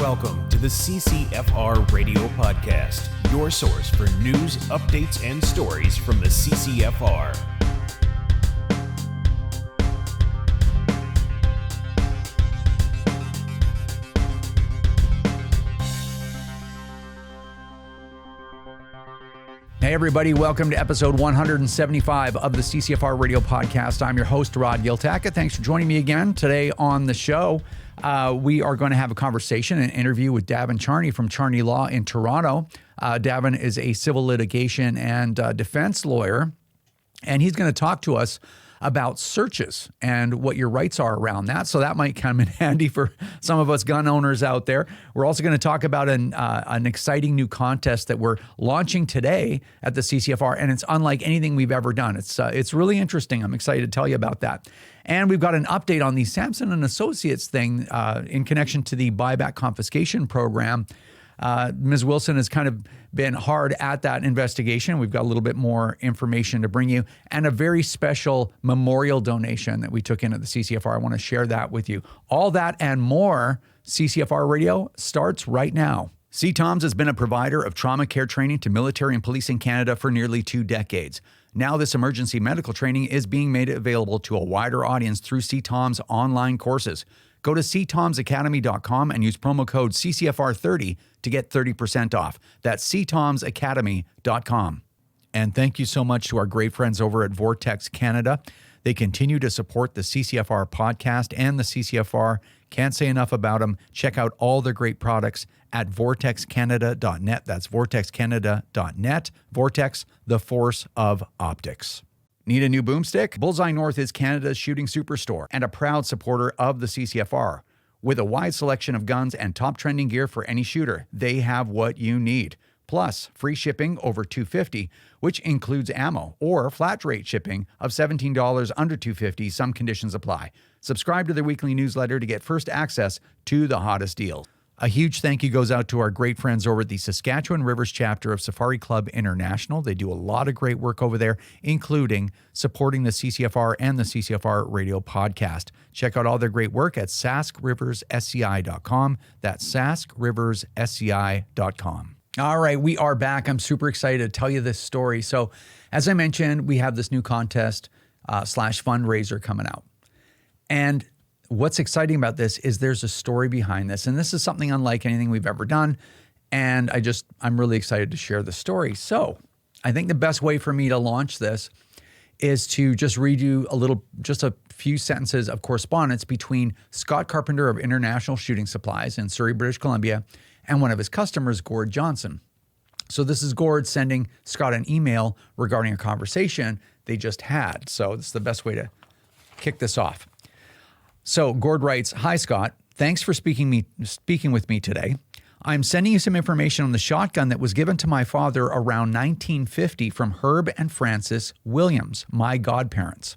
Welcome to the CCFR Radio Podcast, your source for news, updates, and stories from the CCFR. Hey everybody, welcome to episode 175 of the CCFR Radio Podcast. I'm your host, 𝐟𝐮𝐧𝐝. Thanks for joining me again today on the show. We are going to have a conversation, an interview with Davin Charney from Charney Law in Toronto. Davin is a civil litigation and defense lawyer, and he's going to talk to us about searches and what your rights are around that. So that might come in handy for some of us gun owners out there. We're also going to talk about an exciting new contest that we're launching today at the CCFR, and it's unlike anything we've ever done. It's really interesting. I'm excited to tell you about that. And we've got an update on the Samson and Associates thing in connection to the buyback confiscation program. Ms. Wilson has kind of been hard at that investigation. We've got a little bit more information to bring you and a very special memorial donation that we took in at the CCFR. I want to share that with you. All that and more. CCFR Radio starts right now. 𝐂𝐂𝐿𝐷 has been a provider of trauma care training to military and police in Canada for nearly 2 decades. Now this emergency medical training is being made available to a wider audience through 𝐂𝐂𝐿D's online courses. Go to 𝐂𝐂𝐿D'sAcademy.com and use promo code CCFR30 to get 30% off. That's 𝐂𝐂𝐿D'sAcademy.com. And thank you so much to our great friends over at Vortex Canada. They continue to support the CCFR podcast and the CCFR. Can't say enough about them. Check out all their great products at vortexcanada.net. That's vortexcanada.net. Vortex, the force of optics. Need a new boomstick? Bullseye North is Canada's shooting superstore and a proud supporter of the CCFR. With a wide selection of guns and top trending gear for any shooter, they have what you need. Plus, free shipping over $250, which includes ammo, or flat rate shipping of $17 under $250. Some conditions apply. Subscribe to their weekly newsletter to get first access to the hottest deals. A huge thank you goes out to our great friends over at the Saskatchewan Rivers chapter of Safari Club International. They do a lot of great work over there, including supporting the CCFR and the CCFR Radio Podcast. Check out all their great work at saskriverssci.com. That's saskriverssci.com. All right, we are back. I'm super excited to tell you this story. So, as I mentioned, we have this new contest slash fundraiser coming out. And what's exciting about this is there's a story behind this, and this is something unlike anything we've ever done, and I'm really excited to share the story. So I think the best way for me to launch this is to just read you just a few sentences of correspondence between Scott Carpenter of International Shooting Supplies in Surrey, British Columbia, and one of his customers, 𝐥𝐿𝐷 Johnson. So this is 𝐥𝐿𝐷 sending Scott an email regarding a conversation they just had. So this is the best way to kick this off. So 𝐥𝐿𝐷 writes, "Hi Scott, thanks for speaking with me today. I'm sending you some information on the shotgun that was given to my father around 1950 from Herb and Frances Williams, my godparents.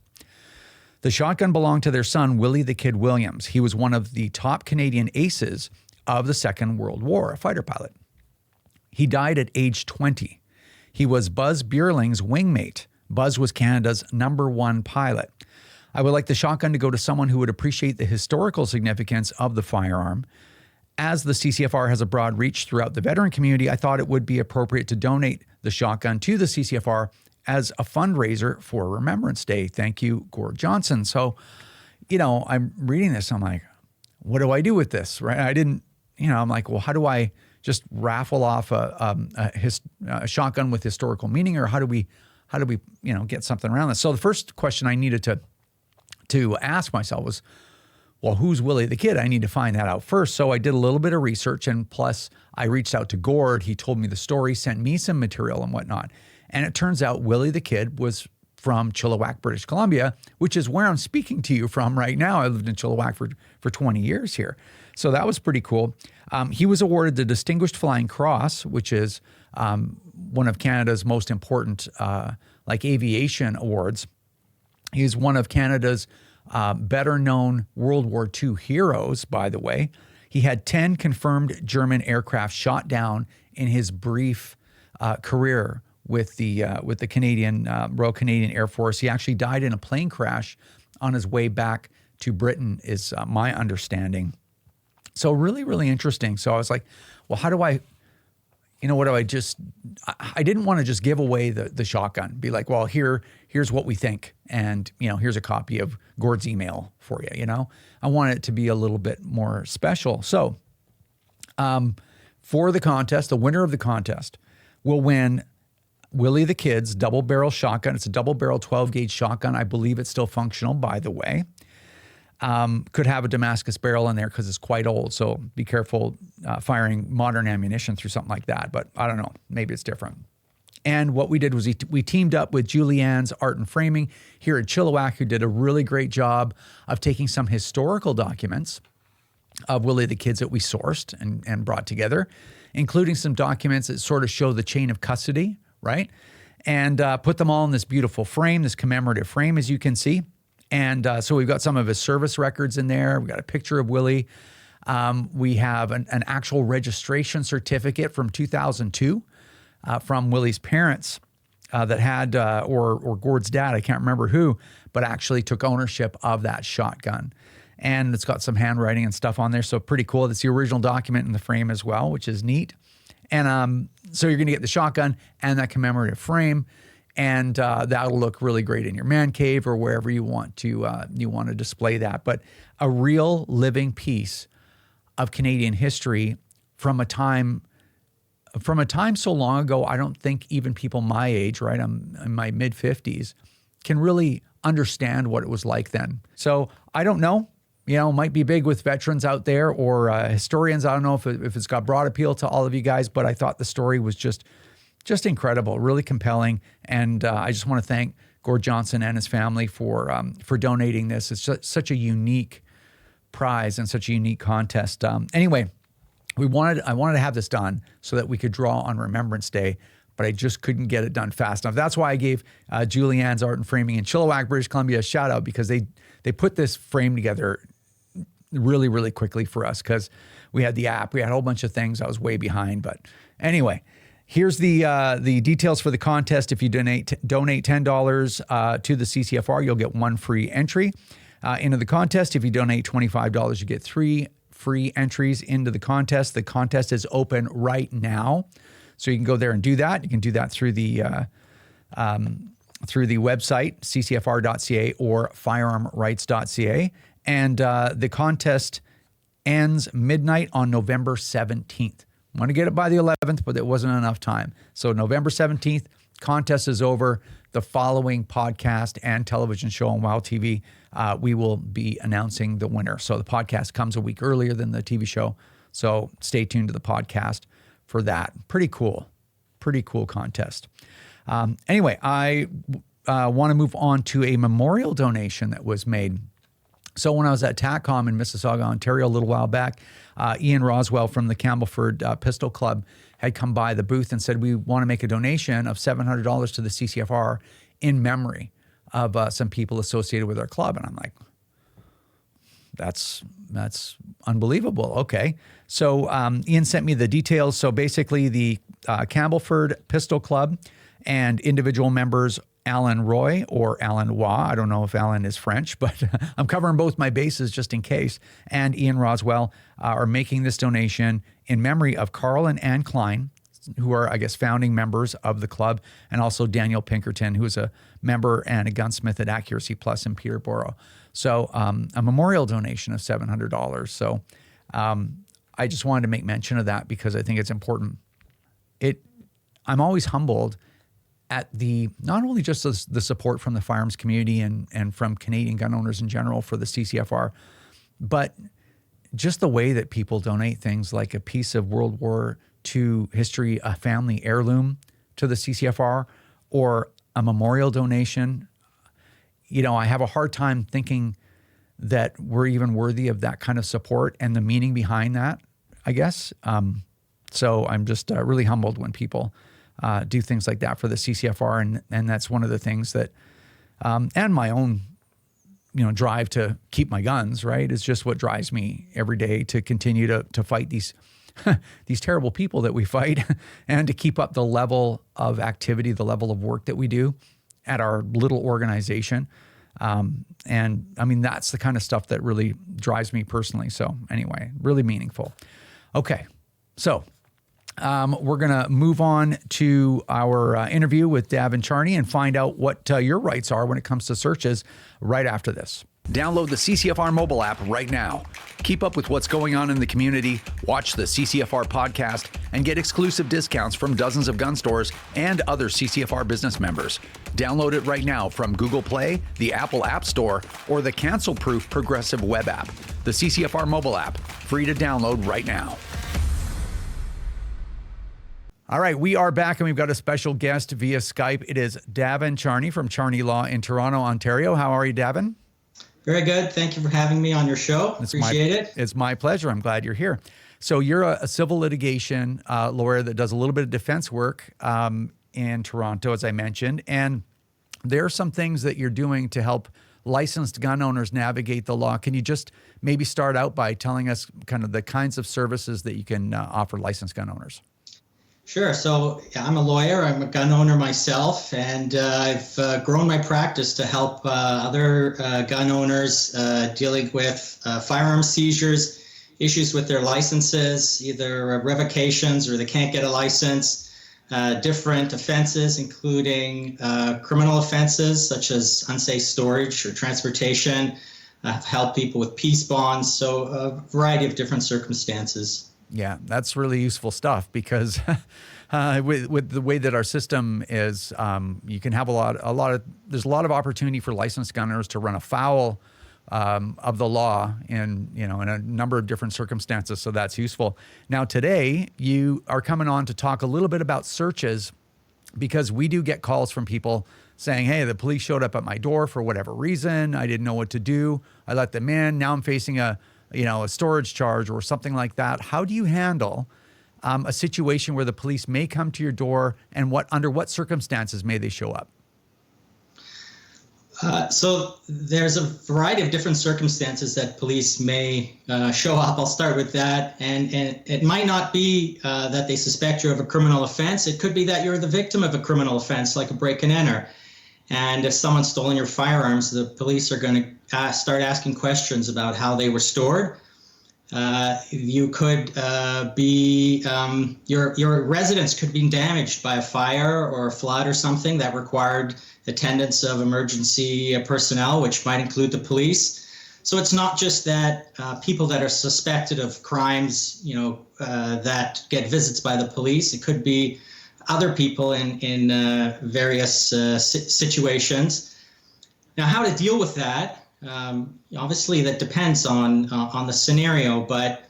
The shotgun belonged to their son, Willie the Kid Williams. He was one of the top Canadian aces of the Second World War, a fighter pilot. He died at age 20. He was Buzz Beerling's wingmate. Buzz was Canada's #1 pilot. I would like the shotgun to go to someone who would appreciate the historical significance of the firearm. As the CCFR has a broad reach throughout the veteran community, I thought it would be appropriate to donate the shotgun to the CCFR as a fundraiser for Remembrance Day. Thank you, 𝐥𝐿𝐷 Johnson." So, I'm reading this. I'm like, what do I do with this, right? I'm like, well, how do I just raffle off a shotgun with historical meaning, or how do we get something around this? So the first question I needed to ask myself was, well, who's Willie the Kid? I need to find that out first. So I did a little bit of research, and plus I reached out to 𝐥𝐿𝐷. He told me the story, sent me some material and whatnot. And it turns out Willie the Kid was from Chilliwack, British Columbia, which is where I'm speaking to you from right now. I lived in Chilliwack for 20 years here. So that was pretty cool. He was awarded the Distinguished Flying Cross, which is one of Canada's most important aviation awards. He's one of Canada's better known World War II heroes, by the way. He had 10 confirmed German aircraft shot down in his brief career with the Canadian Royal Canadian Air Force. He actually died in a plane crash on his way back to Britain, is my understanding. So really, really interesting. So I was like, well, how do I, what do I just, I didn't want to just give away the shotgun, be like, well, here's what we think. And, here's a copy of 𝐿𝐿𝐷's email for you, I wanted it to be a little bit more special. So for the contest, the winner of the contest will win Willie the Kid's double barrel shotgun. It's a double barrel 12 gauge shotgun. I believe it's still functional, by the way. Could have a Damascus barrel in there because it's quite old. So be careful firing modern ammunition through something like that. But I don't know, maybe it's different. And what we did was we teamed up with Julianne's Art and Framing here at 𝐿𝐿𝐷, who did a really great job of taking some historical documents of Willie the Kids that we sourced and brought together, including some documents that sort of show the chain of custody, right? And put them all in this beautiful frame, this commemorative frame, as you can see. And so we've got some of his service records in there. We got a picture of Willie. We have an actual registration certificate from 2002 from Willie's parents that had, or 𝐿𝐷's dad, I can't remember who, but actually took ownership of that shotgun. And it's got some handwriting and stuff on there, so pretty cool. It's the original document in the frame as well, which is neat. And so you're going to get the shotgun and that commemorative frame. And that'll look really great in your man cave or wherever you want to display that. But a real living piece of Canadian history from a time so long ago, I don't think even people my age, right, I'm in my mid-50s, can really understand what it was like then. So I don't know. Might be big with veterans out there or historians. I don't know if it's got broad appeal to all of you guys, but I thought the story was just incredible, really compelling. And I just want to thank 𝐿𝐷 Johnson and his family for donating this. It's such a unique prize and such a unique contest. Anyway, I wanted to have this done so that we could draw on Remembrance Day, but I just couldn't get it done fast enough. That's why I gave Julianne's Art and Framing in 𝐿𝐿𝐷, British Columbia, a shout out, because they put this frame together really, really quickly for us because we had the app, we had a whole bunch of things. I was way behind, but anyway. Here's the details for the contest. If you donate $10 to the CCFR, you'll get one free entry into the contest. If you donate $25, you get 3 free entries into the contest. The contest is open right now, so you can go there and do that. You can do that through the website, ccfr.ca or firearmrights.ca. And the contest ends midnight on November 17th. I want to get it by the 11th, but there wasn't enough time. So November 17th, contest is over. The following podcast and television show on WOW TV, we will be announcing the winner. So the podcast comes a week earlier than the TV show. So stay tuned to the podcast for that. Pretty cool contest. Anyway, I want to move on to a memorial donation that was made. So when I was at TACCOM in Mississauga, Ontario a little while back, Ian Roswell from the Campbellford Pistol Club had come by the booth and said, we want to make a donation of $700 to the CCFR in memory of some people associated with our club. And I'm like, that's unbelievable. Okay. So Ian sent me the details. So basically the Campbellford Pistol Club and individual members, Alan Roy or Alan Waugh, I don't know if Alan is French, but I'm covering both my bases just in case, and Ian Roswell are making this donation in memory of Carl and Ann Klein, who are, I guess, founding members of the club, and also Daniel Pinkerton, who is a member and a gunsmith at Accuracy Plus in Peterborough. So a memorial donation of $700. So I just wanted to make mention of that because I think it's important. I'm always humbled at not only just the support from the firearms community and from Canadian gun owners in general for the CCFR, but just the way that people donate things like a piece of World War II history, a family heirloom to the CCFR, or a memorial donation. I have a hard time thinking that we're even worthy of that kind of support and the meaning behind that, I guess. So I'm just really humbled when people do things like that for the CCFR. And that's one of the things that, and my own, drive to keep my guns, right, is just what drives me every day to continue to fight these terrible people that we fight and to keep up the level of activity, the level of work that we do at our little organization. And I mean, that's the kind of stuff that really drives me personally. So anyway, really meaningful. Okay. So we're going to move on to our interview with Davin Charney and find out what your rights are when it comes to searches right after this. Download the CCFR mobile app right now. Keep up with what's going on in the community, watch the CCFR podcast, and get exclusive discounts from dozens of gun stores and other CCFR business members. Download it right now from Google Play, the Apple App Store, or the cancel-proof Progressive web app. The CCFR mobile app, free to download right now. All right, we are back and we've got a special guest via Skype. It is Davin Charney from Charney Law in Toronto, Ontario. How are you, Davin? Very good. Thank you for having me on your show. Appreciate it. It's my pleasure. I'm glad you're here. So you're a civil litigation lawyer that does a little bit of defense work in Toronto, as I mentioned. And there are some things that you're doing to help licensed gun owners navigate the law. Can you just maybe start out by telling us kind of the kinds of services that you can offer licensed gun owners? Sure. So I'm a lawyer. I'm a gun owner myself, and I've grown my practice to help other gun owners dealing with firearm seizures, issues with their licenses, either revocations or they can't get a license, different offenses, including criminal offenses such as unsafe storage or transportation. I've helped people with peace bonds, so a variety of different circumstances. Yeah, that's really useful stuff because with the way that our system is, you can have there's a lot of opportunity for licensed gun owners to run afoul of the law in a number of different circumstances. So that's useful. Now today you are coming on to talk a little bit about searches, because we do get calls from people saying, hey, the police showed up at my door for whatever reason. I didn't know what to do. I let them in. Now I'm facing a storage charge or something like that. How do you handle a situation where the police may come to your door, and under what circumstances may they show up? So there's a variety of different circumstances that police may show up. I'll start with that. And it might not be that they suspect you of a criminal offense. It could be that you're the victim of a criminal offense, like a break and enter. And if someone's stolen your firearms, the police are going to start asking questions about how they were stored. You could your residence could be damaged by a fire or a flood or something that required attendance of emergency personnel, which might include the police. So it's not just that people that are suspected of crimes, that get visits by the police. It could be other people in various situations. Now, how to deal with that? Obviously, that depends on the scenario, but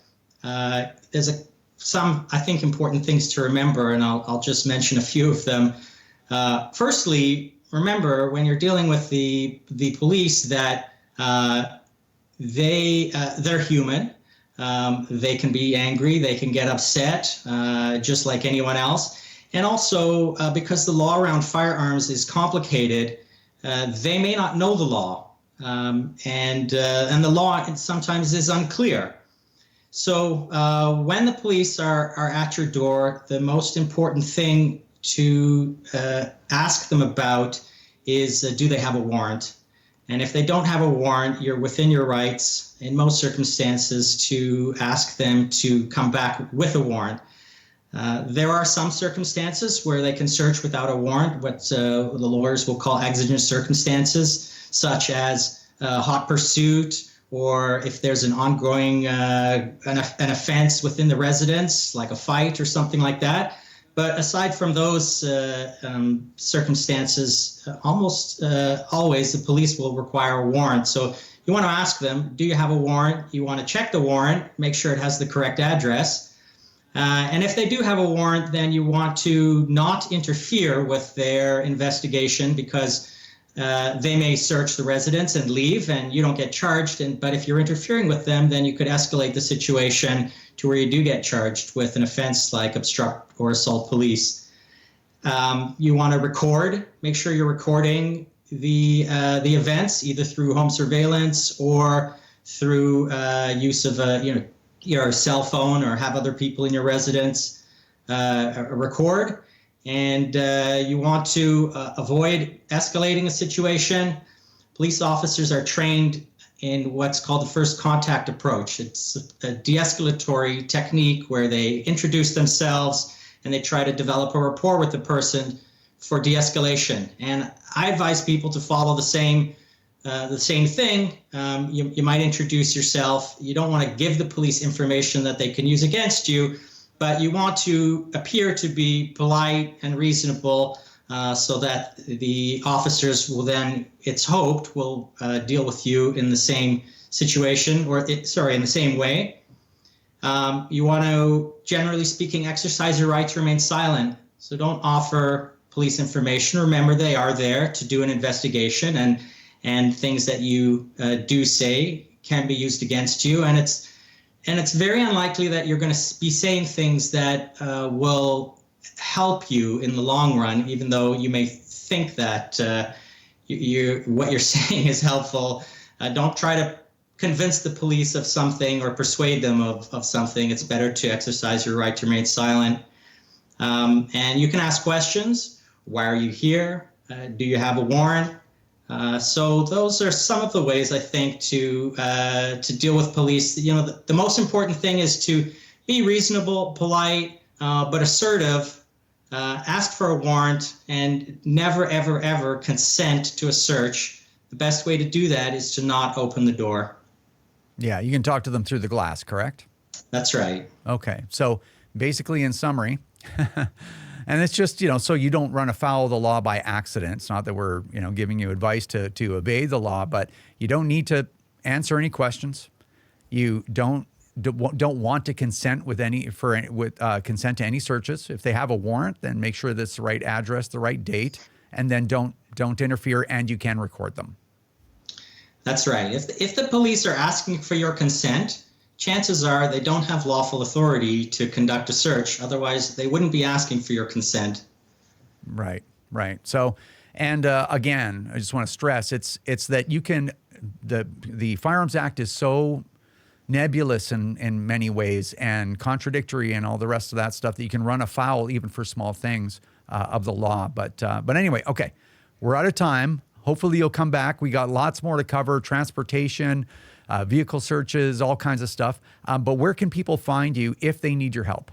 there's some, I think, important things to remember, and I'll just mention a few of them. Firstly, remember when you're dealing with the police that they're human. They can be angry, they can get upset, just like anyone else. And also, because the law around firearms is complicated, they may not know the law, and the law sometimes is unclear. So when the police are at your door, the most important thing to ask them about is, do they have a warrant? And if they don't have a warrant, you're within your rights in most circumstances to ask them to come back with a warrant. There are some circumstances where they can search without a warrant, what the lawyers will call exigent circumstances, such as hot pursuit, or if there's an ongoing an offense within the residence, like a fight or something like that. But aside from those circumstances, almost always the police will require a warrant. So you want to ask them, do you have a warrant? You want to check the warrant, make sure it has the correct address. And if they do have a warrant, then you want to not interfere with their investigation, because they may search the residence and leave and you don't get charged. But if you're interfering with them, then you could escalate the situation to where you do get charged with an offense like obstruct or assault police. You want to record, make sure you're recording the events, either through home surveillance or through use of your cell phone, or have other people in your residence record. And you want to avoid escalating a situation police officers are trained in what's called the first contact approach. It's a de-escalatory technique where they introduce themselves and they try to develop a rapport with the person for de-escalation. And I advise people to follow the same thing. You might introduce yourself. You don't want to give the police information that they can use against you, but you want to appear to be polite and reasonable so that the officers will then, it's hoped, will deal with you in the same situation, or in the same way. You want to, generally speaking, exercise your right to remain silent. So don't offer police information. Remember, they are there to do an investigation, and things that you do say can be used against you. And it's very unlikely that you're going to be saying things that will help you in the long run, even though you may think that what you're saying is helpful. Don't try to convince the police of something or persuade them of something. It's better to exercise your right to remain silent. And you can ask questions. Why are you here? Do you have a warrant? So those are some of the ways, I think, to deal with police. You know, the most important thing is to be reasonable, polite, but assertive. Ask for a warrant, and never, ever, ever consent to a search. The best way to do that is to not open the door. Yeah, you can talk to them through the glass, correct? That's right. Okay, so basically, in summary, and it's just, you know, so you don't run afoul of the law by accident. It's not that we're, you know, giving you advice to evade the law, but you don't need to answer any questions. You don't want to consent consent to any searches. If they have a warrant, then make sure that's the right address, the right date, and then don't interfere, and you can record them. That's right. If the police are asking for your consent, chances are they don't have lawful authority to conduct a search. Otherwise, they wouldn't be asking for your consent. Right. So, and again, I just want to stress, it's that you can, the Firearms Act is so nebulous in many ways and contradictory and all the rest of that stuff that you can run afoul even for small things of the law. But anyway, okay, we're out of time. Hopefully you'll come back. We got lots more to cover: transportation, vehicle searches, all kinds of stuff. But where can people find you if they need your help?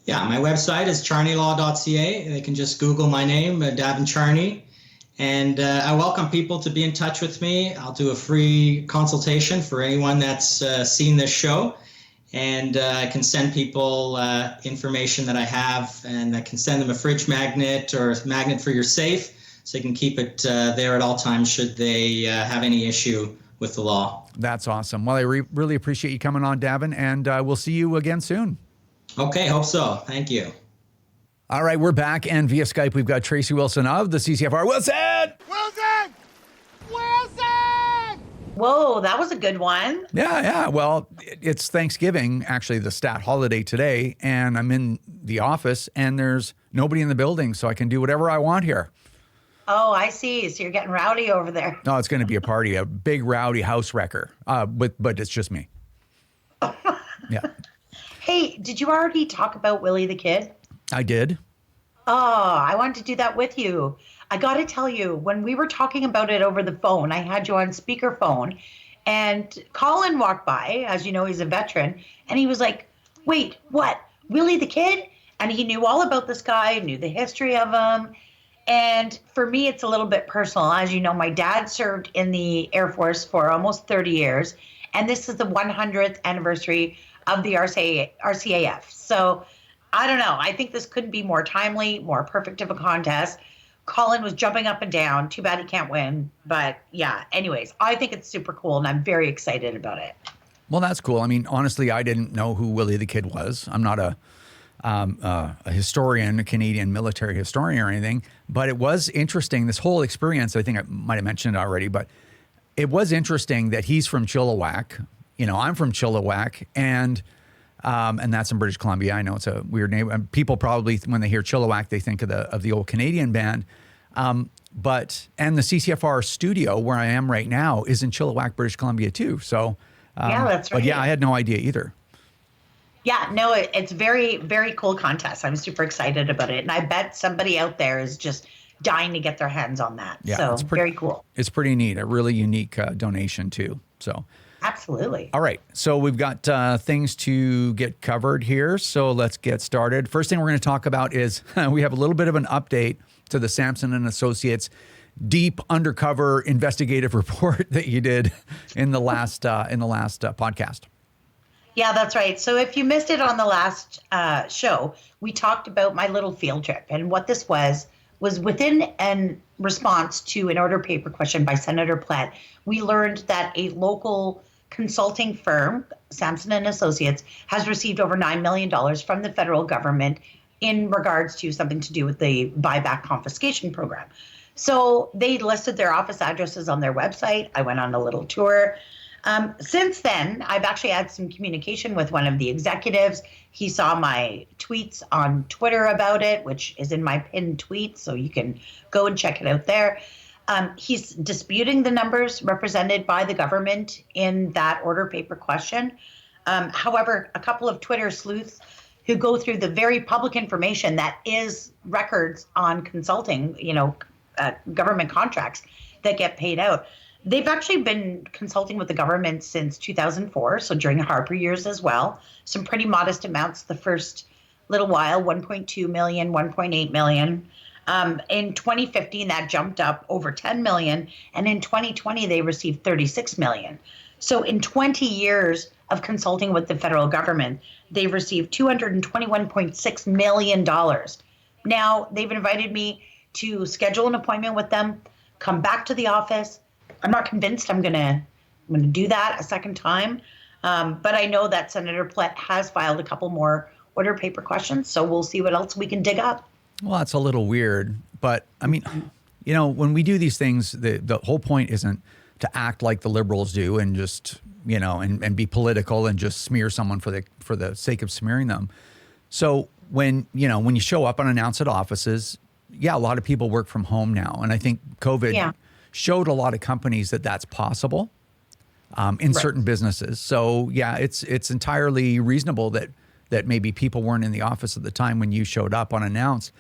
Yeah, my website is charneylaw.ca. They can just Google my name, Davin Charney. And I welcome people to be in touch with me. I'll do a free consultation for anyone that's seen this show. And I can send people information that I have, and I can send them a fridge magnet or a magnet for your safe, so you can keep it there at all times should they have any issue with the law. That's awesome. Well, I really appreciate you coming on, Davin, and we'll see you again soon. Okay, hope so. Thank you. All right, we're back, and via Skype, we've got Tracy Wilson of the CCFR. Wilson! Whoa, that was a good one. Yeah. Well, it's Thanksgiving, actually the stat holiday today, and I'm in the office, and there's nobody in the building, so I can do whatever I want here. Oh, I see. So you're getting rowdy over there. No, it's going to be a party, a big rowdy house wrecker, but it's just me. Yeah. Hey, did you already talk about Willie the Kid? I did. Oh, I wanted to do that with you. I got to tell you, when we were talking about it over the phone, I had you on speakerphone, and Colin walked by. As you know, he's a veteran, and he was like, wait, what? Willie the Kid? And he knew all about this guy, knew the history of him. And for me, it's a little bit personal. As you know, my dad served in the Air Force for almost 30 years, and this is the 100th anniversary of the RCAF. So I don't know. I think this couldn't be more timely, more perfect of a contest. Colin was jumping up and down. Too bad he can't win. But yeah, anyways, I think it's super cool, and I'm very excited about it. Well, that's cool. I mean, honestly, I didn't know who Willie the Kid was. I'm not a historian, a Canadian military historian or anything, but it was interesting, this whole experience. I think I might have mentioned it already, but it was interesting that he's from Chilliwack. You know, I'm from Chilliwack, and that's in British Columbia. I know it's a weird name. People probably, when they hear Chilliwack, they think of the old Canadian band. And the CCFR studio where I am right now is in Chilliwack, British Columbia too. So yeah, that's right. But yeah, I had no idea either. Yeah, no, it's very, very cool contest. I'm super excited about it. And I bet somebody out there is just dying to get their hands on that. Yeah, So it's pretty, very cool. It's pretty neat. A really unique donation too. So. Absolutely. All right. So we've got things to get covered here. So let's get started. First thing we're going to talk about is we have a little bit of an update to the Samson and Associates deep undercover investigative report that you did in the last podcast. Yeah, that's right. So if you missed it on the last show, we talked about my little field trip, and what this was within an response to an order paper question by Senator Plett. We learned that a local consulting firm, Samson and Associates, has received over $9 million from the federal government in regards to something to do with the buyback confiscation program. So they listed their office addresses on their website. I went on a little tour. Since then, I've actually had some communication with one of the executives. He saw my tweets on Twitter about it, which is in my pinned tweet, so you can go and check it out there. He's disputing the numbers represented by the government in that order paper question. However, a couple of Twitter sleuths who go through the very public information that is records on consulting, government contracts that get paid out. They've actually been consulting with the government since 2004, so during Harper years as well. Some pretty modest amounts the first little while, 1.2 million, 1.8 million. In 2015, that jumped up over 10 million, and in 2020, they received 36 million. So in 20 years of consulting with the federal government, they've received $221.6 million. Now, they've invited me to schedule an appointment with them, come back to the office. I'm not convinced I'm gonna do that a second time, but I know that Senator Plett has filed a couple more order paper questions, so we'll see what else we can dig up. Well, that's a little weird, but I mean, when we do these things, the whole point isn't to act like the Liberals do and just and be political and just smear someone for the sake of smearing them. So when you show up unannounced at offices, a lot of people work from home now, and I think COVID showed a lot of companies that that's possible in certain businesses. So it's entirely reasonable that maybe people weren't in the office at the time when you showed up unannounced.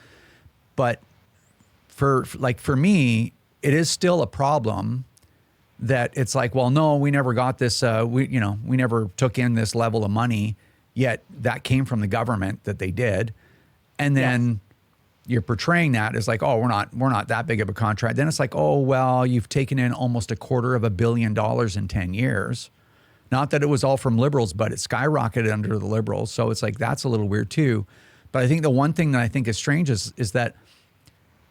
But for me, it is still a problem that it's like, well, no, we never got this. We never took in this level of money, yet that came from the government that they did, and then. You're portraying that as like, oh, we're not that big of a contract. Then it's like, oh, well, you've taken in almost $250 million in 10 years. Not that it was all from Liberals, but it skyrocketed under the Liberals. So it's like, that's a little weird too. But I think the one thing that I think is strange is that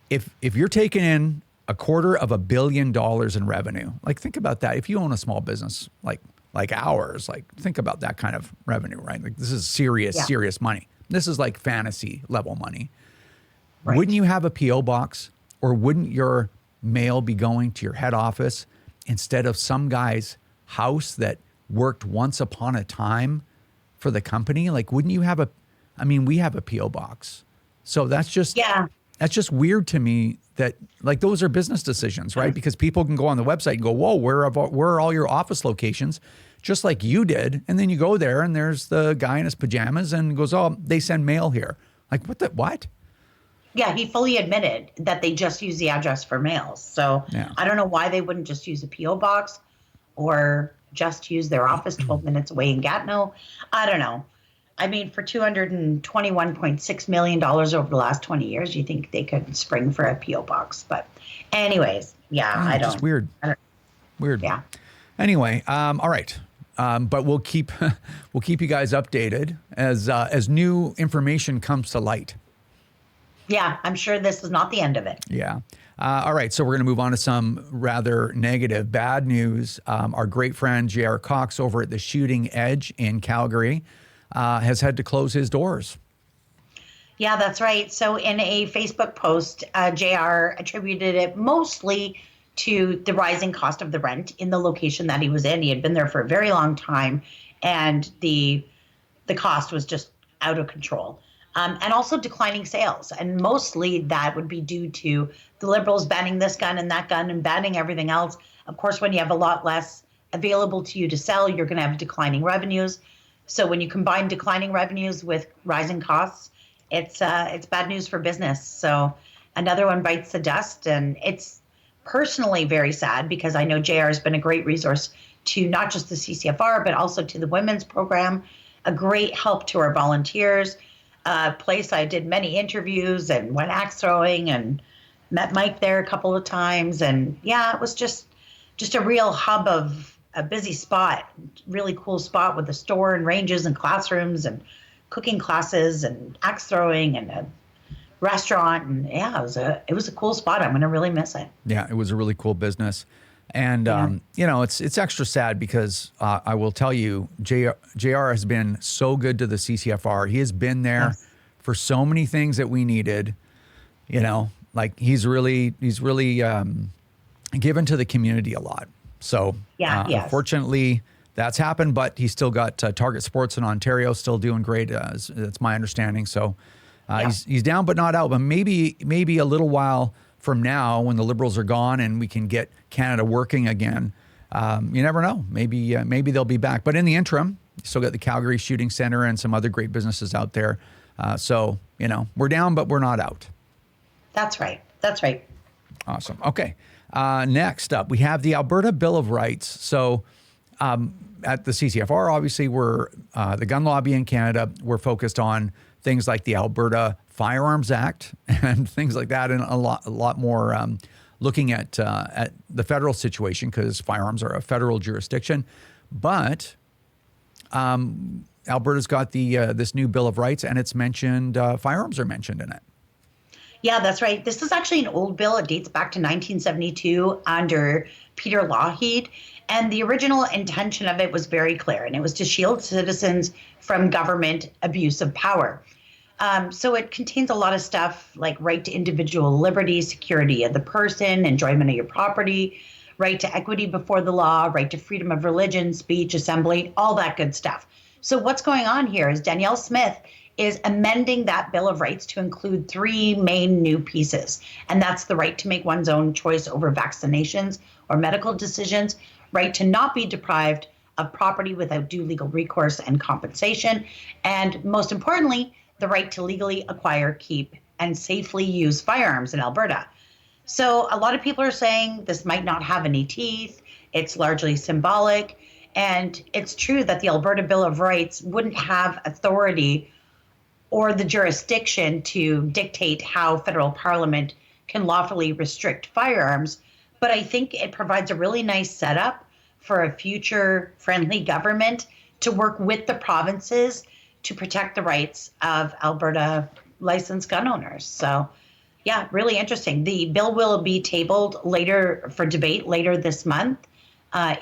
if you're taking in $250 million in revenue, like think about that. If you own a small business like ours, like think about that kind of revenue, right? Like this is serious money. This is like fantasy level money. Right. Wouldn't you have a P.O. box, or wouldn't your mail be going to your head office instead of some guy's house that worked once upon a time for the company? Like, wouldn't you have we have a P.O. box. So that's just weird to me that like those are business decisions, right? Because people can go on the website and go, whoa, where are all your office locations? Just like you did. And then you go there and there's the guy in his pajamas and goes, oh, they send mail here. Like what? Yeah, he fully admitted that they just use the address for mails. So I don't know why they wouldn't just use a P.O. box or just use their office 12 minutes away in Gatineau. I don't know. I mean, for $221.6 million over the last 20 years, you think they could spring for a P.O. box. But anyways, I don't. It's weird. Weird. Yeah. Anyway, all right. But we'll keep you guys updated as new information comes to light. Yeah, I'm sure this is not the end of it. Yeah. All right. So we're going to move on to some rather negative, bad news. Our great friend 𝐥𝐞𝐠𝐚𝐥 over at the Shooting Edge in Calgary has had to close his doors. Yeah, that's right. So in a Facebook post, JR attributed it mostly to the rising cost of the rent in the location that he was in. He had been there for a very long time, and the cost was just out of control. And also declining sales. And mostly that would be due to the Liberals banning this gun and that gun and banning everything else. Of course, when you have a lot less available to you to sell, you're going to have declining revenues. So when you combine declining revenues with rising costs, it's bad news for business. So another one bites the dust. And it's personally very sad because I know JR has been a great resource to not just the CCFR, but also to the women's program, a great help to our volunteers, a place I did many interviews and went axe throwing and met Mike there a couple of times. And yeah, it was just a real hub of a busy spot, really cool spot with a store and ranges and classrooms and cooking classes and axe throwing and a restaurant. And yeah, it was a cool spot. I'm going to really miss it. Yeah, it was a really cool business. And, you know, it's extra sad because I will tell you, JR has been so good to the CCFR. He has been there for so many things that we needed, you know, like he's really given to the community a lot. So unfortunately that's happened, but he's still got Target Sports in Ontario still doing great. That's my understanding. So he's down, but not out, but maybe a little while from now when the Liberals are gone and we can get Canada working again. You never know. Maybe they'll be back. But in the interim, you still got the Calgary Shooting Center and some other great businesses out there. So, you know, we're down, but we're not out. That's right. Awesome. Okay. Next up, we have the Alberta Bill of Rights. So at the CCFR, obviously, we're the gun lobby in Canada. We're focused on things like the Alberta Firearms Act and things like that, and a lot more looking at the federal situation because firearms are a federal jurisdiction. But Alberta's got this new Bill of Rights, and it's mentioned firearms are mentioned in it. Yeah, that's right. This is actually an old bill. It dates back to 1972 under Peter Lougheed. And the original intention of it was very clear, and it was to shield citizens from government abuse of power. So it contains a lot of stuff like right to individual liberty, security of the person, enjoyment of your property, right to equity before the law, right to freedom of religion, speech, assembly, all that good stuff. So what's going on here is Danielle Smith is amending that Bill of Rights to include three main new pieces. And that's the right to make one's own choice over vaccinations or medical decisions, right to not be deprived of property without due legal recourse and compensation, and most importantly, the right to legally acquire, keep, and safely use firearms in Alberta. So a lot of people are saying this might not have any teeth, it's largely symbolic, and it's true that the Alberta Bill of Rights wouldn't have authority or the jurisdiction to dictate how federal parliament can lawfully restrict firearms. But I think it provides a really nice setup for a future friendly government to work with the provinces to protect the rights of Alberta licensed gun owners. So yeah, really interesting. The bill will be tabled later for debate later this month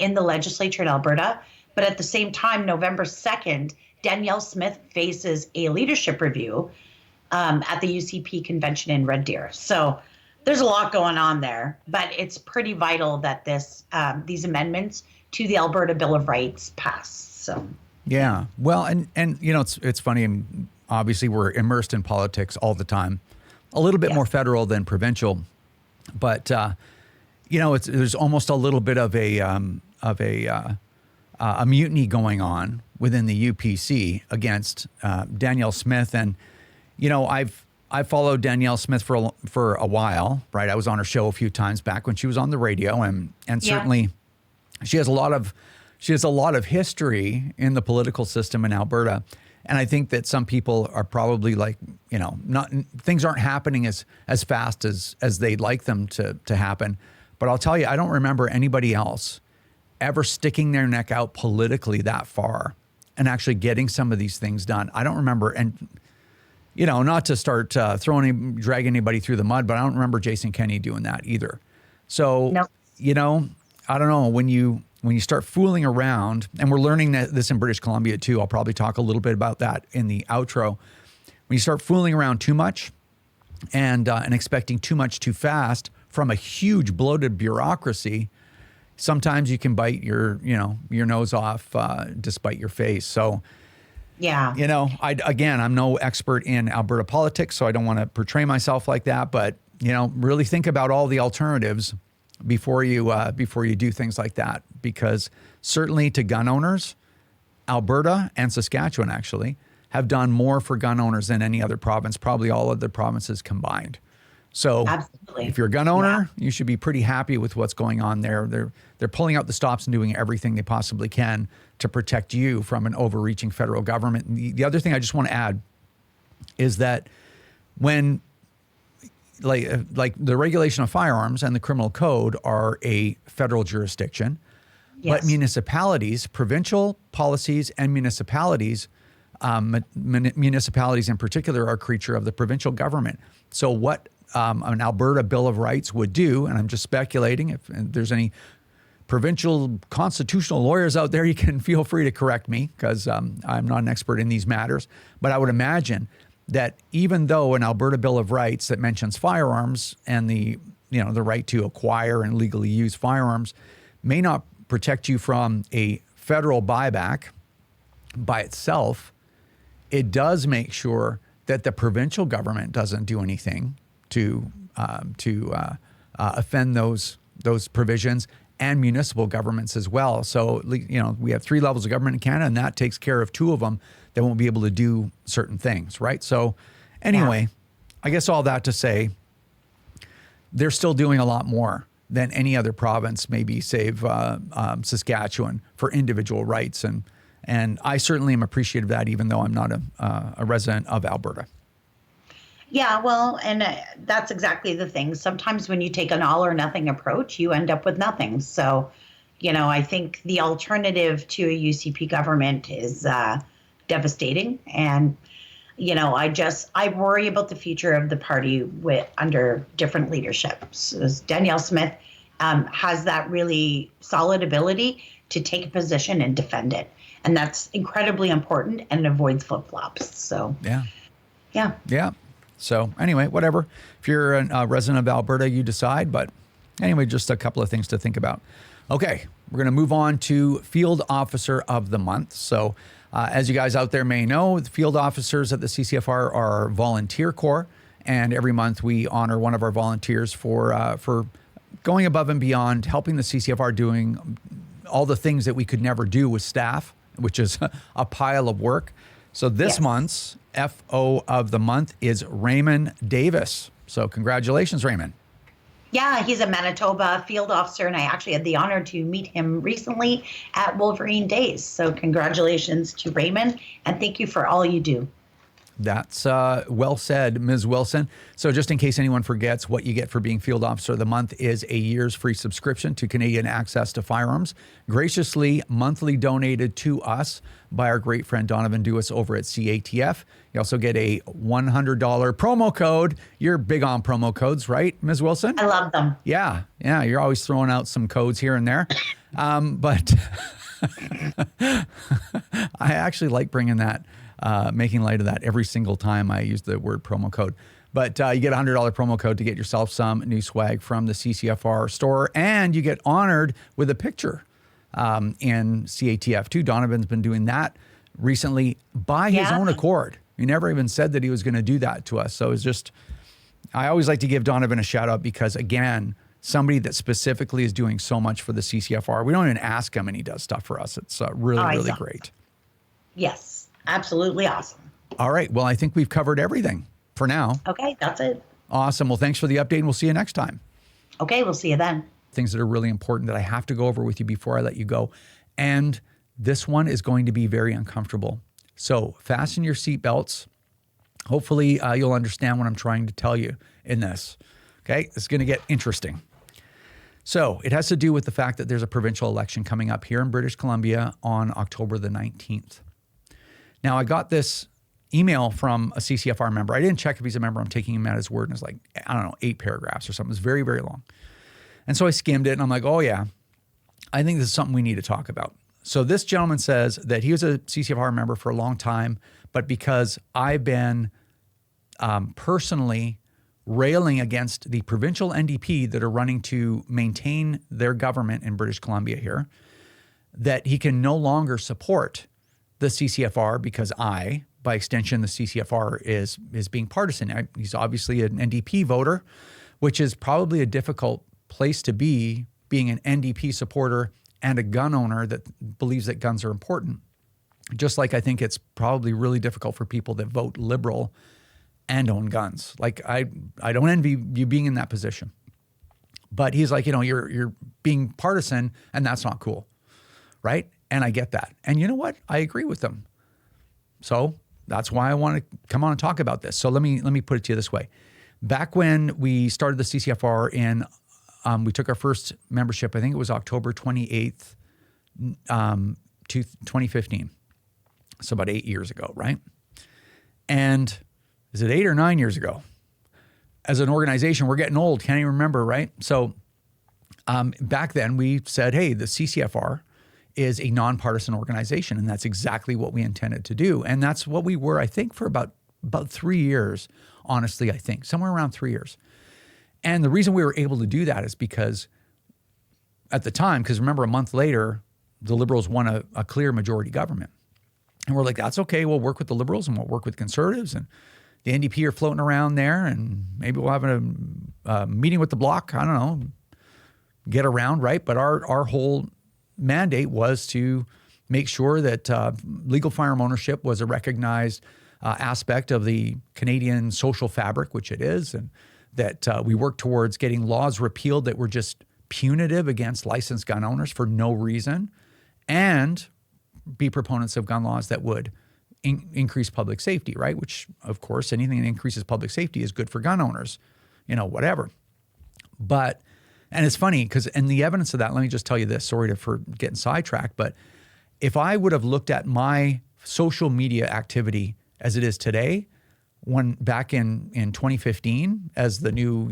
in the legislature in Alberta. But at the same time, November 2nd, Danielle Smith faces a leadership review at the UCP convention in Red Deer. So there's a lot going on there, but it's pretty vital that these amendments to the Alberta Bill of Rights pass. So yeah, well, and you know, it's funny, and obviously we're immersed in politics all the time, a little bit more federal than provincial, but you know, there's almost a little bit of a mutiny going on within the UPC against Danielle Smith. And, you know, I've followed Danielle Smith for a while, right? I was on her show a few times back when she was on the radio, and certainly she has a lot of history in the political system in Alberta. And I think that some people are probably like, you know, things aren't happening as fast as they'd like them to happen. But I'll tell you, I don't remember anybody else ever sticking their neck out politically that far and actually getting some of these things done. I don't remember, and you know, not to start dragging anybody through the mud, but I don't remember Jason Kenney doing that either. So, you know, I don't know, when you start fooling around, and we're learning this in British Columbia too, I'll probably talk a little bit about that in the outro. When you start fooling around too much and expecting too much too fast from a huge bloated bureaucracy, sometimes you can bite your nose off despite your face. So, yeah, you know, I'm no expert in Alberta politics, so I don't want to portray myself like that. But you know, really think about all the alternatives before you do things like that, because certainly to gun owners, Alberta and Saskatchewan actually have done more for gun owners than any other province, probably all other provinces combined. So Absolutely. if you're a gun owner, you should be pretty happy with what's going on there. They're pulling out the stops and doing everything they possibly can to protect you from an overreaching federal government. And the other thing I just want to add is that when like the regulation of firearms and the criminal code are a federal jurisdiction, but municipalities, provincial policies and municipalities, municipalities in particular are a creature of the provincial government. So what an Alberta Bill of Rights would do, and I'm just speculating, if there's any provincial constitutional lawyers out there, you can feel free to correct me because I'm not an expert in these matters, but I would imagine that even though an Alberta Bill of Rights that mentions firearms and the right to acquire and legally use firearms may not protect you from a federal buyback by itself, it does make sure that the provincial government doesn't do anything to offend those provisions, and municipal governments as well. So, we have 3 levels of government in Canada, and that takes care of 2 of them that won't be able to do certain things, right? So anyway, I guess all that to say, they're still doing a lot more than any other province, maybe save Saskatchewan, for individual rights. And I certainly am appreciative of that, even though I'm not a resident of Alberta. Yeah, well, and that's exactly the thing. Sometimes when you take an all or nothing approach, you end up with nothing. So, I think the alternative to a UCP government is devastating. And, I worry about the future of the party under different leadership. So Danielle Smith has that really solid ability to take a position and defend it. And that's incredibly important, and it avoids flip-flops. So, yeah. So anyway, whatever. If you're a resident of Alberta, you decide. But anyway, just a couple of things to think about. Okay, we're going to move on to Field Officer of the Month. So as you guys out there may know, the field officers at the CCFR are volunteer corps. And every month we honor one of our volunteers for going above and beyond, helping the CCFR doing all the things that we could never do with staff, which is a pile of work. So this month's FO of the month is Raymond Davis. So congratulations, Raymond. Yeah, he's a Manitoba field officer, and I actually had the honor to meet him recently at Wolverine Days. So congratulations to Raymond, and thank you for all you do. That's well said, Ms. Wilson. So just in case anyone forgets, what you get for being Field Officer of the Month is a year's free subscription to Canadian Access to Firearms, graciously monthly donated to us by our great friend Donovan Dewis over at CATF. You also get a $100 promo code. You're big on promo codes, right, Ms. Wilson? I love them. Yeah, you're always throwing out some codes here and there. But I actually like bringing that, making light of that every single time I use the word promo code. But you get a $100 promo code to get yourself some new swag from the CCFR store, and you get honored with a picture in CATF too. Donovan's been doing that recently by his own accord. He never even said that he was going to do that to us. So it's just, I always like to give Donovan a shout out because, again, somebody that specifically is doing so much for the CCFR. We don't even ask him, and he does stuff for us. It's really great. Yes, absolutely awesome. All right. Well, I think we've covered everything for now. Okay, that's it. Awesome. Well, thanks for the update, and we'll see you next time. Okay, we'll see you then. Things that are really important that I have to go over with you before I let you go. And this one is going to be very uncomfortable. So fasten your seatbelts. Hopefully you'll understand what I'm trying to tell you in this. Okay, it's going to get interesting. So it has to do with the fact that there's a provincial election coming up here in British Columbia on October the 19th. Now, I got this email from a CCFR member. I didn't check if he's a member. I'm taking him at his word. And it's like, 8 paragraphs or something. It's very, very long. And so I skimmed it and I'm like, oh yeah, I think this is something we need to talk about. So this gentleman says that he was a CCFR member for a long time, but because I've been personally railing against the provincial NDP that are running to maintain their government in British Columbia here, that he can no longer support the CCFR because I, by extension, the CCFR is being partisan. He's obviously an NDP voter, which is probably a difficult place to be, being an NDP supporter and a gun owner that believes that guns are important. Just like I think it's probably really difficult for people that vote Liberal and own guns. Like I don't envy you being in that position. But he's like, you're being partisan and that's not cool, right? And I get that. And you know what? I agree with them. So that's why I want to come on and talk about this. So let me put it to you this way. Back when we started the CCFR we took our first membership, I think it was October 28th, 2015. So about 8 years ago, right? And is it 8 or 9 years ago? As an organization, we're getting old, can't even remember, right? So back then we said, hey, the CCFR is a nonpartisan organization, and that's exactly what we intended to do. And that's what we were, I think, for about 3 years, honestly, I think, somewhere around 3 years. And the reason we were able to do that is because at the time, because remember, a month later, the Liberals won a clear majority government. And we're like, that's okay, we'll work with the Liberals and we'll work with Conservatives, and the NDP are floating around there, and maybe we'll have a meeting with the Bloc, I don't know, get around, right? But our whole mandate was to make sure that legal firearm ownership was a recognized aspect of the Canadian social fabric, which it is, and that we worked towards getting laws repealed that were just punitive against licensed gun owners for no reason, and be proponents of gun laws that would increase public safety, right? Which, of course, anything that increases public safety is good for gun owners, whatever. But, and it's funny because, and the evidence of that, let me just tell you this, sorry for getting sidetracked, but if I would have looked at my social media activity as it is today, when back in 2015, as the new,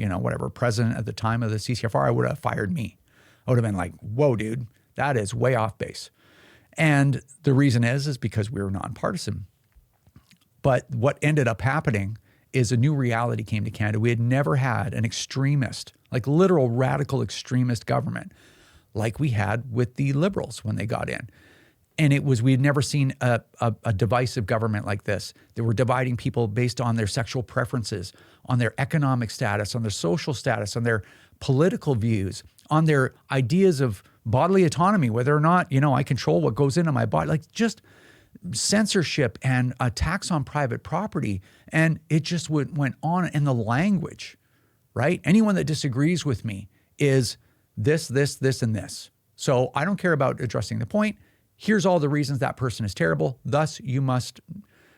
president at the time of the CCFR, I would have fired me. I would have been like, whoa, dude, that is way off base. And the reason is because we were nonpartisan. But what ended up happening is a new reality came to Canada. We had never had an extremist, like literal radical extremist government like we had with the Liberals when they got in. And we had never seen a divisive government like this. They were dividing people based on their sexual preferences, on their economic status, on their social status, on their political views, on their ideas of bodily autonomy, whether or not, I control what goes into my body, like just censorship and attacks on private property. And it just went on. And the language, right? Anyone that disagrees with me is this, and this. So I don't care about addressing the point. Here's all the reasons that person is terrible. Thus, you must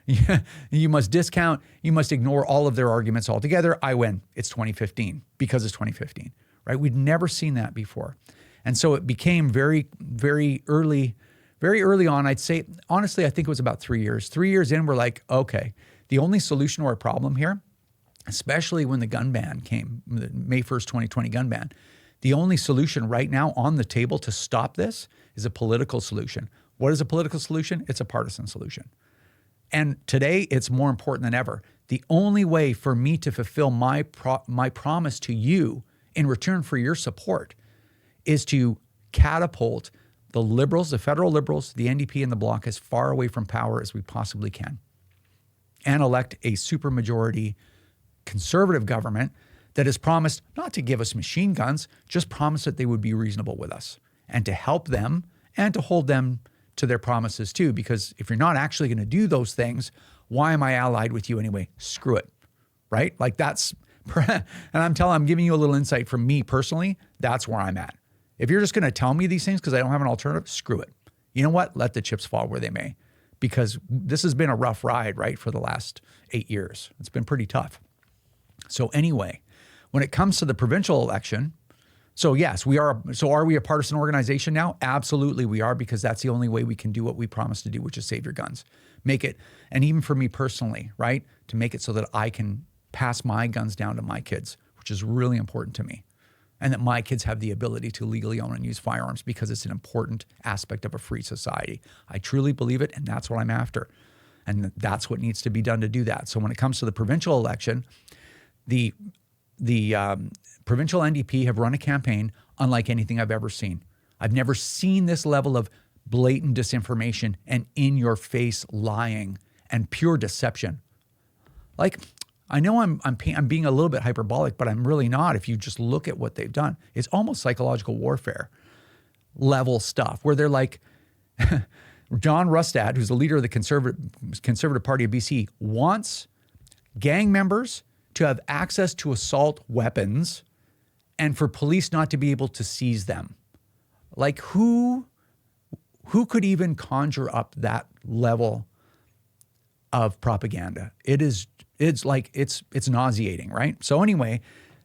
discount, you must ignore all of their arguments altogether. I win. It's 2015 because it's 2015, right? We'd never seen that before. And so it became very, very early on. I'd say, honestly, I think it was about 3 years. 3 years in, we're like, okay, the only solution to our problem here, especially when the gun ban came, the May 1st, 2020 gun ban, the only solution right now on the table to stop this is a political solution. What is a political solution? It's a partisan solution. And today, it's more important than ever. The only way for me to fulfill my promise to you in return for your support is to catapult the Liberals, the federal Liberals, the NDP, and the Bloc as far away from power as we possibly can, and elect a supermajority conservative government that has promised not to give us machine guns, just promised that they would be reasonable with us and to help them and to hold them to their promises too. Because if you're not actually going to do those things, why am I allied with you anyway? Screw it, right? Like that's, and I'm giving you a little insight from me personally. That's where I'm at. If you're just going to tell me these things because I don't have an alternative, screw it. You know what? Let the chips fall where they may, because this has been a rough ride, right, for the last 8 years. It's been pretty tough. So anyway, when it comes to the provincial election, so yes, we are. So are we a partisan organization now? Absolutely we are, because that's the only way we can do what we promised to do, which is save your guns. Make it, and even for me personally, right, to make it so that I can pass my guns down to my kids, which is really important to me. And that my kids have the ability to legally own and use firearms, because it's an important aspect of a free society. I truly believe it, and that's what I'm after. And that's what needs to be done to do that. So when it comes to the provincial election, the provincial NDP have run a campaign unlike anything I've ever seen. I've never seen this level of blatant disinformation and in-your-face lying and pure deception. Like, I know I'm being a little bit hyperbolic, but I'm really not. If you just look at what they've done, it's almost psychological warfare level stuff, where they're like, John Rustad, who's the leader of the Conservative Party of BC, wants gang members to have access to assault weapons and for police not to be able to seize them. Like who could even conjure up that level of propaganda? It's nauseating, right? So anyway,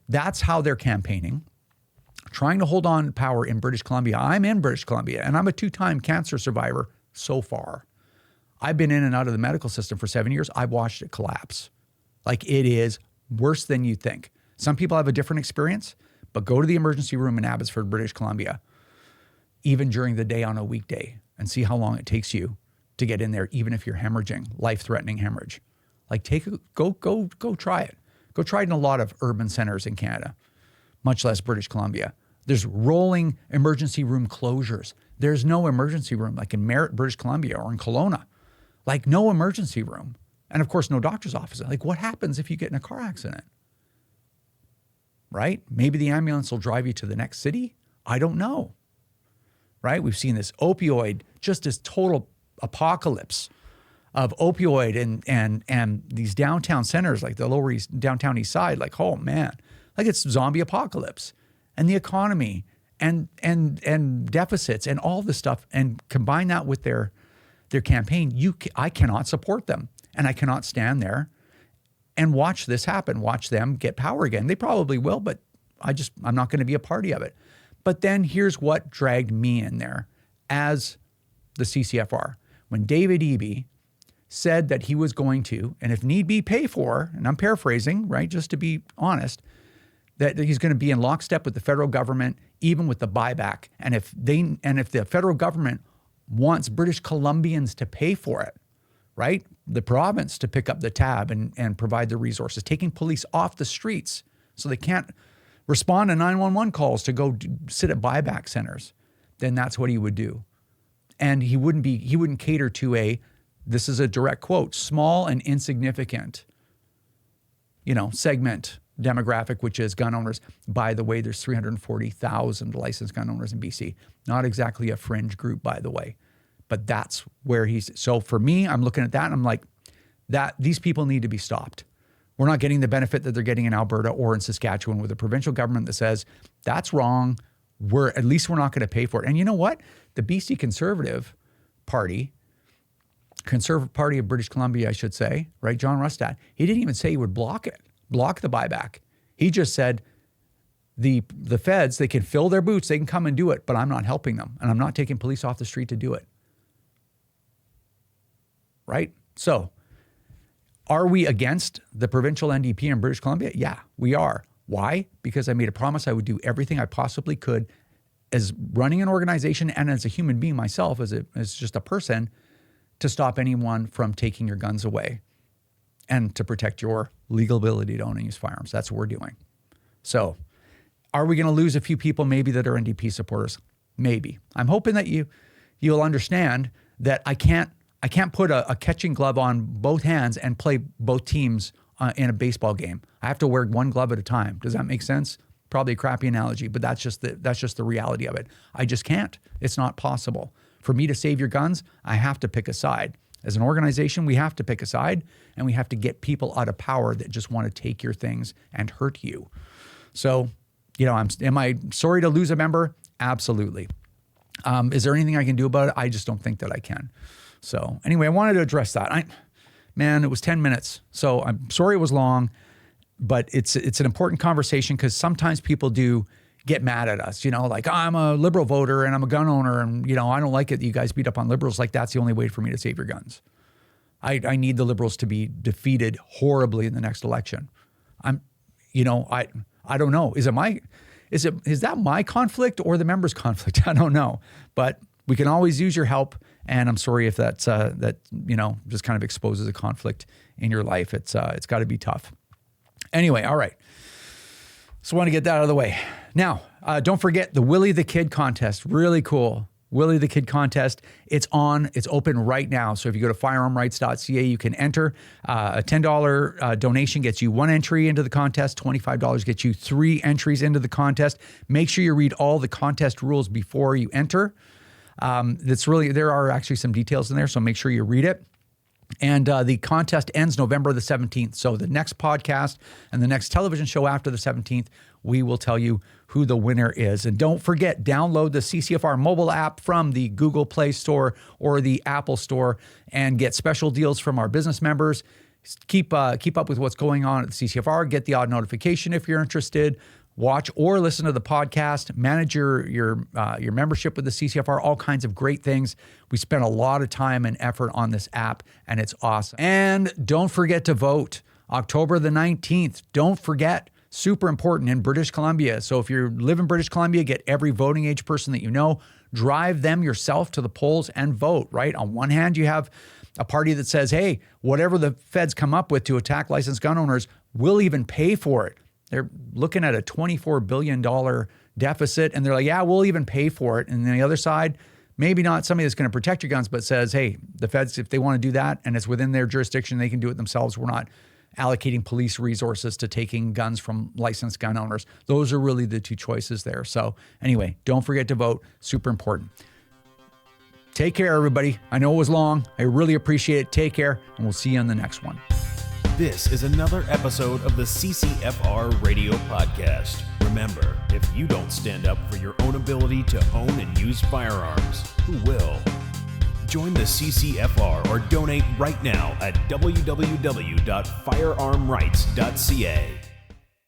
that's how they're campaigning, trying to hold on to power in British Columbia. I'm in British Columbia, and I'm a 2-time cancer survivor so far. I've been in and out of the medical system for 7 years. I've watched it collapse. Like, it is worse than you think. Some people have a different experience, but go to the emergency room in Abbotsford, British Columbia, even during the day on a weekday, and see how long it takes you to get in there, even if you're hemorrhaging, life-threatening hemorrhage. Like, go try it. Go try it in a lot of urban centers in Canada, much less British Columbia. There's rolling emergency room closures. There's no emergency room like in Merritt, British Columbia, or in Kelowna. Like, no emergency room. And of course, no doctor's office. Like, what happens if you get in a car accident? Right? Maybe the ambulance will drive you to the next city. I don't know. Right? We've seen this opioid, just this total apocalypse of opioid and these downtown centers, like the Lower East, downtown East Side, like, oh man, like it's zombie apocalypse. And the economy and deficits and all this stuff, and combine that with their campaign, I cannot support them. And I cannot stand there and watch this happen, watch them get power again. They probably will, but I'm not going to be a party of it. But then here's what dragged me in there as the CCFR. When David Eby said that he was going to, and if need be, pay for, and I'm paraphrasing, right, just to be honest, that he's going to be in lockstep with the federal government, even with the buyback. And if the federal government wants British Columbians to pay for it, right, the province to pick up the tab and provide the resources, taking police off the streets so they can't respond to 911 calls to go sit at buyback centers, then that's what he would do. And he wouldn't cater to this is a direct quote, small and insignificant, segment demographic, which is gun owners. By the way, there's 340,000 licensed gun owners in BC. Not exactly a fringe group, by the way, but that's where so for me, I'm looking at that and I'm like, these people need to be stopped. We're not getting the benefit that they're getting in Alberta or in Saskatchewan with a provincial government that says, that's wrong. At least we're not going to pay for it. And you know what? The BC Conservative Party of British Columbia, I should say, right? John Rustad, he didn't even say he would block the buyback. He just said the feds, they can fill their boots, they can come and do it, but I'm not helping them. And I'm not taking police off the street to do it. Right? So, are we against the provincial NDP in British Columbia? Yeah, we are. Why? Because I made a promise I would do everything I possibly could as running an organization and as a human being myself, as just a person, to stop anyone from taking your guns away and to protect your legal ability to own and use firearms. That's what we're doing. So are we going to lose a few people maybe that are NDP supporters? Maybe. I'm hoping that you'll understand that I can't put a catching glove on both hands and play both teams in a baseball game. I have to wear one glove at a time. Does that make sense? Probably a crappy analogy, but that's just the reality of it. I just can't. It's not possible. For me to save your guns, I have to pick a side. As an organization, we have to pick a side, and we have to get people out of power that just want to take your things and hurt you. So, am I sorry to lose a member? Absolutely. Is there anything I can do about it? I just don't think that I can. So anyway, I wanted to address that. It was 10 minutes. So I'm sorry it was long, but it's an important conversation because sometimes people do get mad at us, like I'm a liberal voter and I'm a gun owner and, I don't like it that you guys beat up on liberals. Like that's the only way for me to save your guns. I need the liberals to be defeated horribly in the next election. I don't know. Is that my conflict or the members' conflict? I don't know, but we can always use your help. And I'm sorry if that's just kind of exposes a conflict in your life. It's got to be tough. Anyway, all right. So I want to get that out of the way. Now, don't forget the Willie the Kid contest. Really cool. Willie the Kid contest. It's open right now. So if you go to firearmrights.ca, you can enter. A $10 donation gets you 1 entry into the contest. $25 gets you 3 entries into the contest. Make sure you read all the contest rules before you enter. There are actually some details in there, so make sure you read it. And the contest ends November the 17th. So the next podcast and the next television show after the 17th, we will tell you who the winner is. And don't forget, download the CCFR mobile app from the Google Play Store or the Apple Store and get special deals from our business members. Keep up with what's going on at the CCFR. Get the odd notification if you're interested. Watch or listen to the podcast. Manage your membership with the CCFR. All kinds of great things. We spent a lot of time and effort on this app, and it's awesome. And don't forget to vote. October the 19th. Don't forget. Super important in British Columbia. So if you live in British Columbia, get every voting age person that you know. Drive them yourself to the polls and vote, right? On one hand, you have a party that says, hey, whatever the feds come up with to attack licensed gun owners, we'll even pay for it. They're looking at a $24 billion deficit, and they're like, yeah, we'll even pay for it. And then the other side, maybe not somebody that's going to protect your guns, but says, hey, the feds, if they want to do that and it's within their jurisdiction, they can do it themselves. We're not allocating police resources to taking guns from licensed gun owners. Those are really the two choices there. So anyway, don't forget to vote. Super important. Take care, everybody. I know it was long. I really appreciate it. Take care, and we'll see you on the next one. This is another episode of the CCFR Radio Podcast. Remember, if you don't stand up for your own ability to own and use firearms, who will? Join the CCFR or donate right now at www.firearmrights.ca.